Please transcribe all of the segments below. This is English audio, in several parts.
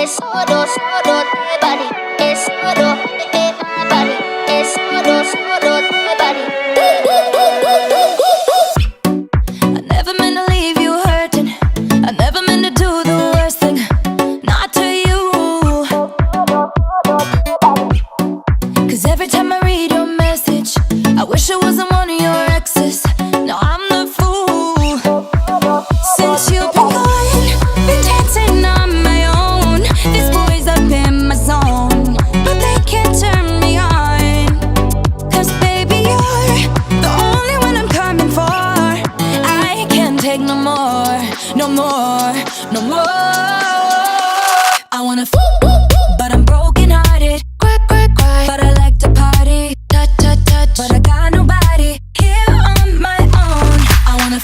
es solo, solo de body, es solo de body, es solo, solo de body. I never meant to leave you hurting. I never meant to do the worst thing, not to you. 'Cause every time I read your message, I wish it wasn't one of your exes. No, I'm the fool. Since you've been gone, been dancing on my own. These boys up in my zone, but they can't turn me on. 'Cause baby, you're the only one I'm coming for. I can't take no more, no more, no more. I wanna but I'm broken hearted. Cry, cry, cry, but I like to party. Touch, touch, touch, but I got nobody here on my own. I wanna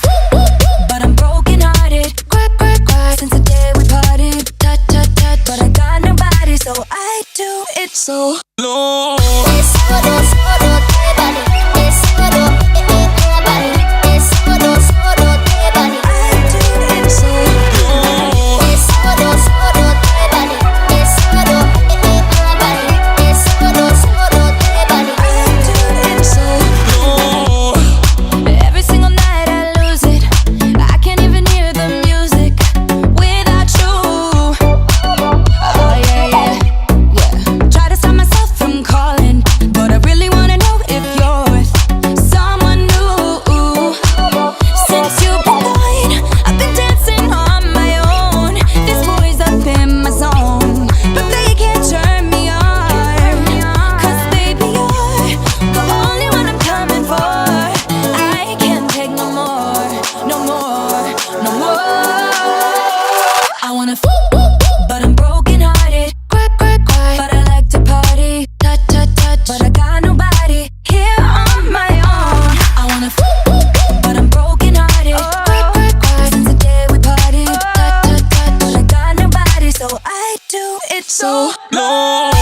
but I'm broken hearted. Cry, cry, cry, since the day we parted. Touch, touch, touch, but I got nobody, so I do it so low. Es solo, solo de body, es solo de body, es solo, solo de body. I do it so low. Es solo, solo de body, es solo de body, es solo, solo de body. I do it so low. Every single night I lose it. I can't even hear the music without you. Oh yeah, yeah, yeah. Try to stop myself from calling, but I really wanna know if you're with someone new. Since you've been gone, I've been dancing on my own. This boy's up in my zone, but they can't turn me on. 'Cause baby, you're the only one I'm coming for. I can't take no more, no more, no more. I wanna but I'm broken hearted. Cry, cry, cry, but I like to party. Touch, touch, touch, but I got nobody here on my own. I wanna but I'm broken hearted. Cry, cry, cry, since the day we parted. Touch, touch, touch, but I got nobody, so I do it so low.